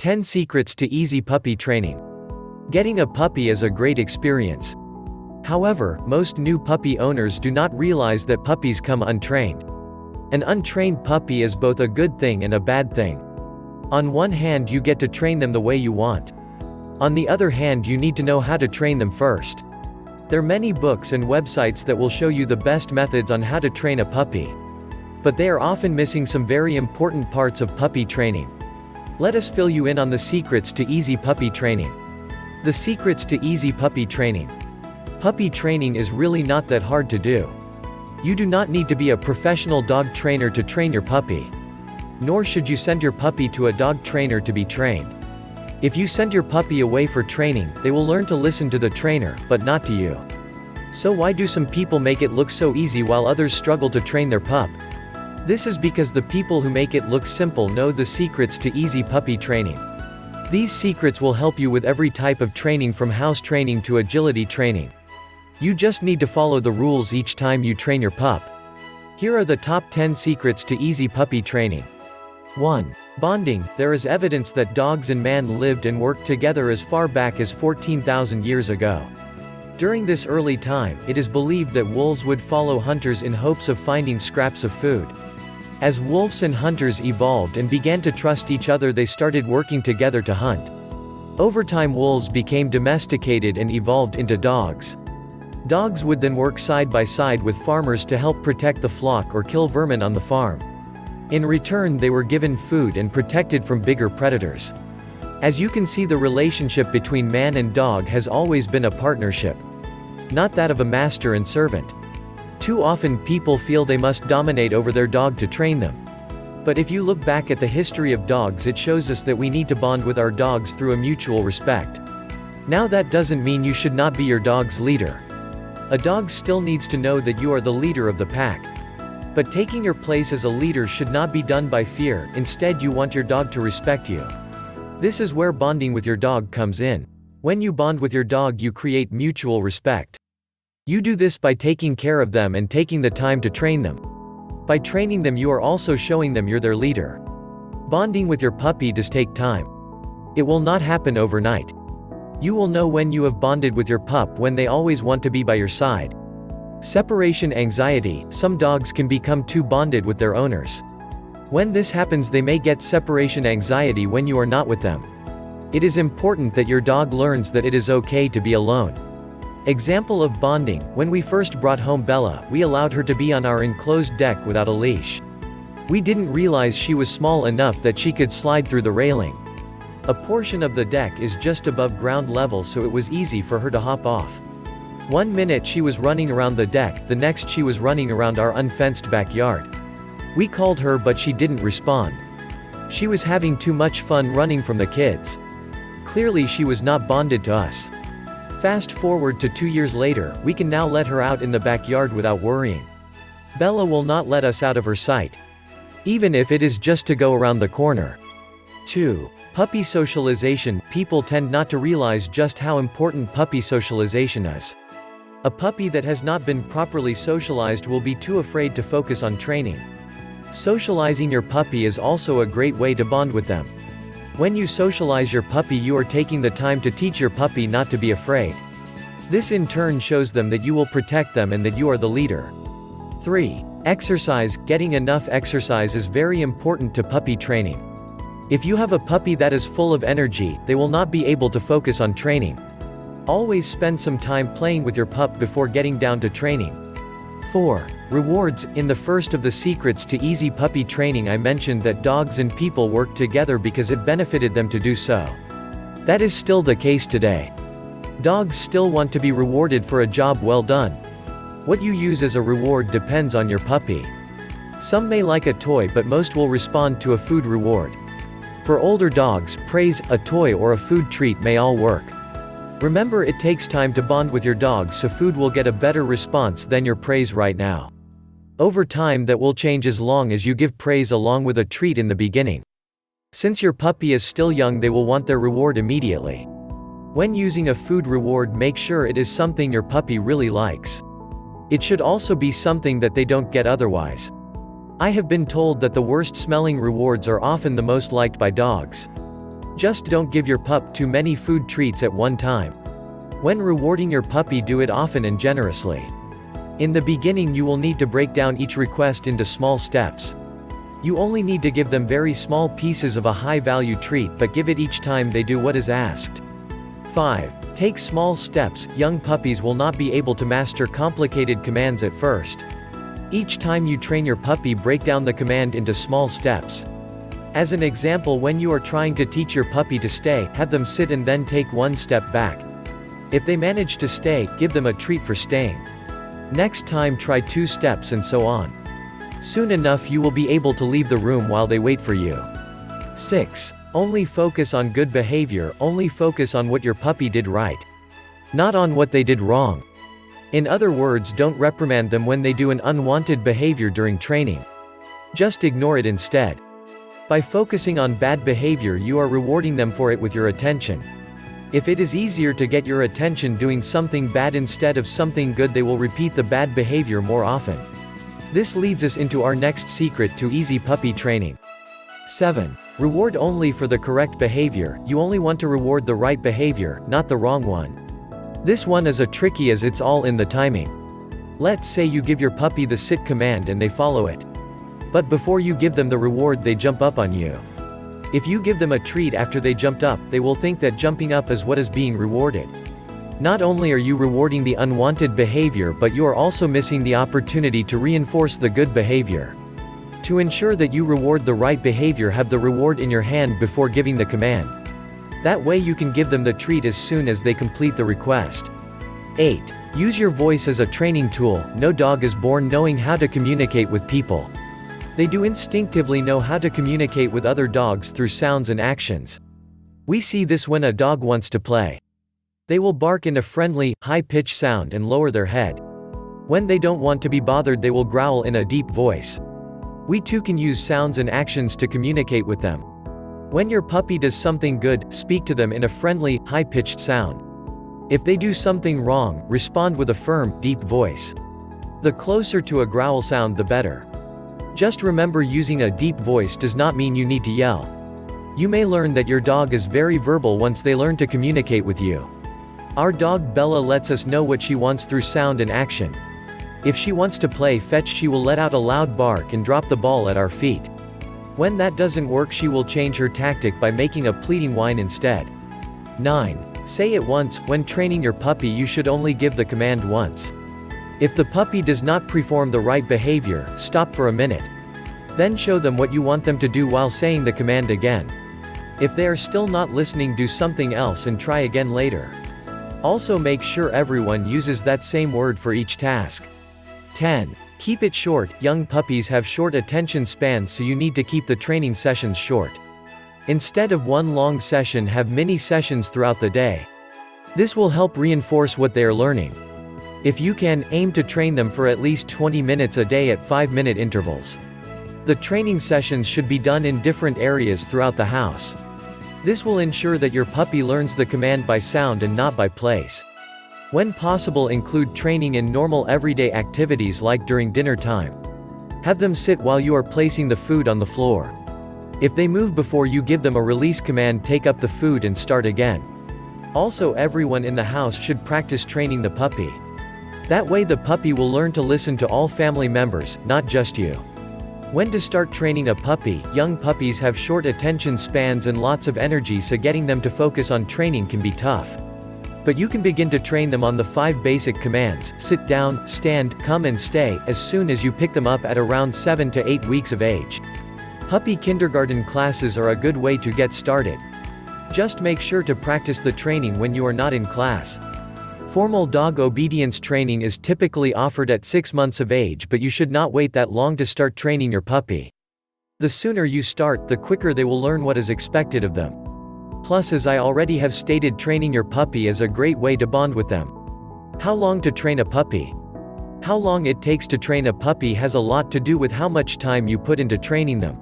10 Secrets to Easy Puppy Training. Getting a puppy is a great experience. However, most new puppy owners do not realize that puppies come untrained. An untrained puppy is both a good thing and a bad thing. On one hand, you get to train them the way you want. On the other hand, you need to know how to train them first. There are many books and websites that will show you the best methods on how to train a puppy. But they are often missing some very important parts of puppy training. Let us fill you in on the secrets to easy puppy training. The secrets to easy puppy training. Puppy training is really not that hard to do. You do not need to be a professional dog trainer to train your puppy. Nor should you send your puppy to a dog trainer to be trained. If you send your puppy away for training, they will learn to listen to the trainer, but not to you. So why do some people make it look so easy while others struggle to train their pup? This is because the people who make it look simple know the secrets to easy puppy training. These secrets will help you with every type of training, from house training to agility training. You just need to follow the rules each time you train your pup. Here are the top 10 secrets to easy puppy training. 1. Bonding. There is evidence that dogs and man lived and worked together as far back as 14,000 years ago. During this early time, it is believed that wolves would follow hunters in hopes of finding scraps of food. As wolves and hunters evolved and began to trust each other, they started working together to hunt. Over time, wolves became domesticated and evolved into dogs. Dogs would then work side by side with farmers to help protect the flock or kill vermin on the farm. In return, they were given food and protected from bigger predators. As you can see, the relationship between man and dog has always been a partnership, not that of a master and servant. Too often people feel they must dominate over their dog to train them. But if you look back at the history of dogs, it shows us that we need to bond with our dogs through a mutual respect. Now, that doesn't mean you should not be your dog's leader. A dog still needs to know that you are the leader of the pack. But taking your place as a leader should not be done by fear. Instead, you want your dog to respect you. This is where bonding with your dog comes in. When you bond with your dog, you create mutual respect. You do this by taking care of them and taking the time to train them. By training them, you are also showing them you're their leader. Bonding with your puppy does take time. It will not happen overnight. You will know when you have bonded with your pup when they always want to be by your side. Separation anxiety. Some dogs can become too bonded with their owners. When this happens, they may get separation anxiety when you are not with them. It is important that your dog learns that it is okay to be alone. Example of bonding: when we first brought home Bella, we allowed her to be on our enclosed deck without a leash. We didn't realize she was small enough that she could slide through the railing. A portion of the deck is just above ground level, so it was easy for her to hop off. One minute she was running around the deck, the next she was running around our unfenced backyard. We called her, but she didn't respond. She was having too much fun running from the kids. Clearly she was not bonded to us. Fast forward to 2 years later, we can now let her out in the backyard without worrying. Bella will not let us out of her sight, even if it is just to go around the corner. 2. Puppy socialization. People tend not to realize just how important puppy socialization is. A puppy that has not been properly socialized will be too afraid to focus on training. Socializing your puppy is also a great way to bond with them. When you socialize your puppy, you are taking the time to teach your puppy not to be afraid. This in turn shows them that you will protect them and that you are the leader. 3. Exercise. Getting enough exercise is very important to puppy training. If you have a puppy that is full of energy, they will not be able to focus on training. Always spend some time playing with your pup before getting down to training. 4. Rewards. In the first of the secrets to easy puppy training, I mentioned that dogs and people work together because it benefited them to do so. That is still the case today. Dogs still want to be rewarded for a job well done. What you use as a reward depends on your puppy. Some may like a toy, but most will respond to a food reward. For older dogs, praise, a toy, or a food treat may all work. Remember, it takes time to bond with your dog, so food will get a better response than your praise right now. Over time, that will change as long as you give praise along with a treat in the beginning. Since your puppy is still young, they will want their reward immediately. When using a food reward, make sure it is something your puppy really likes. It should also be something that they don't get otherwise. I have been told that the worst smelling rewards are often the most liked by dogs. Just don't give your pup too many food treats at one time. When rewarding your puppy, do it often and generously. In the beginning, you will need to break down each request into small steps. You only need to give them very small pieces of a high-value treat, but give it each time they do what is asked. 5. Take small steps. Young puppies will not be able to master complicated commands at first. Each time you train your puppy, break down the command into small steps. As an example, when you are trying to teach your puppy to stay, have them sit and then take one step back. If they manage to stay, give them a treat for staying. Next time, try 2 steps and so on. Soon enough you will be able to leave the room while they wait for you. 6. Only focus on good behavior. Only focus on what your puppy did right, not on what they did wrong. In other words, don't reprimand them when they do an unwanted behavior during training. Just ignore it instead. By focusing on bad behavior, you are rewarding them for it with your attention. If it is easier to get your attention doing something bad instead of something good, they will repeat the bad behavior more often. This leads us into our next secret to easy puppy training. 7. Reward only for the correct behavior. You only want to reward the right behavior, not the wrong one. This one is a tricky as it's all in the timing. Let's say you give your puppy the sit command and they follow it. But before you give them the reward, they jump up on you. If you give them a treat after they jumped up, they will think that jumping up is what is being rewarded. Not only are you rewarding the unwanted behavior, but you are also missing the opportunity to reinforce the good behavior. To ensure that you reward the right behavior, have the reward in your hand before giving the command. That way you can give them the treat as soon as they complete the request. 8. Use your voice as a training tool. No dog is born knowing how to communicate with people. They do instinctively know how to communicate with other dogs through sounds and actions. We see this when a dog wants to play. They will bark in a friendly, high-pitched sound and lower their head. When they don't want to be bothered, they will growl in a deep voice. We too can use sounds and actions to communicate with them. When your puppy does something good, speak to them in a friendly, high-pitched sound. If they do something wrong, respond with a firm, deep voice. The closer to a growl sound, the better. Just remember, using a deep voice does not mean you need to yell. You may learn that your dog is very verbal once they learn to communicate with you. Our dog Bella lets us know what she wants through sound and action. If she wants to play fetch, she will let out a loud bark and drop the ball at our feet. When that doesn't work, she will change her tactic by making a pleading whine instead. 9. Say it once. When training your puppy, you should only give the command once. If the puppy does not perform the right behavior, stop for a minute. Then show them what you want them to do while saying the command again. If they are still not listening, do something else and try again later. Also make sure everyone uses that same word for each task. 10. Keep it short. Young puppies have short attention spans, so you need to keep the training sessions short. Instead of one long session, have mini sessions throughout the day. This will help reinforce what they are learning. If you can, aim to train them for at least 20 minutes a day at 5-minute intervals. The training sessions should be done in different areas throughout the house. This will ensure that your puppy learns the command by sound and not by place. When possible, include training in normal everyday activities like during dinner time. Have them sit while you are placing the food on the floor. If they move before you give them a release command, take up the food and start again. Also, everyone in the house should practice training the puppy. That way the puppy will learn to listen to all family members, not just you. When to start training a puppy? Young puppies have short attention spans and lots of energy, so getting them to focus on training can be tough. But you can begin to train them on the 5 basic commands: sit down, stand, come and stay, as soon as you pick them up at around 7 to 8 weeks of age. Puppy kindergarten classes are a good way to get started. Just make sure to practice the training when you are not in class. Formal dog obedience training is typically offered at 6 months of age, but you should not wait that long to start training your puppy. The sooner you start, the quicker they will learn what is expected of them. Plus, as I already have stated, training your puppy is a great way to bond with them. How long to train a puppy? How long it takes to train a puppy has a lot to do with how much time you put into training them.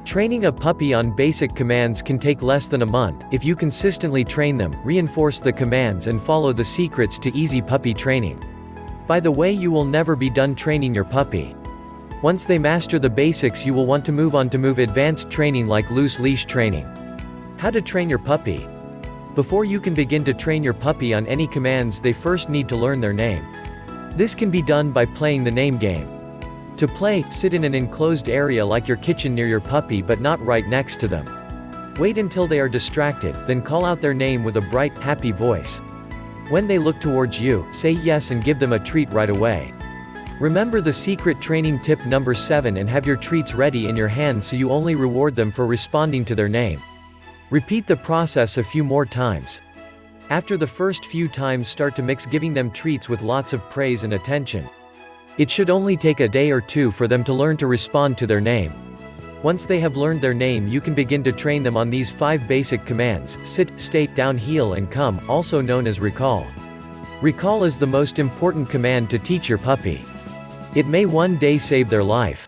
Training a puppy on basic commands can take less than a month. If you consistently train them, reinforce the commands and follow the secrets to easy puppy training. By the way, you will never be done training your puppy. Once they master the basics, you will want to move on to advanced training like loose leash training. How to train your puppy. Before you can begin to train your puppy on any commands, they first need to learn their name. This can be done by playing the name game. To play, sit in an enclosed area like your kitchen near your puppy but not right next to them. Wait until they are distracted, then call out their name with a bright, happy voice. When they look towards you, say yes and give them a treat right away. Remember the secret training tip number 7 and have your treats ready in your hand so you only reward them for responding to their name. Repeat the process a few more times. After the first few times, start to mix giving them treats with lots of praise and attention. It should only take a day or two for them to learn to respond to their name. Once they have learned their name, you can begin to train them on these 5 basic commands: sit, stay, down, heel and come, also known as recall. Recall is the most important command to teach your puppy. It may one day save their life.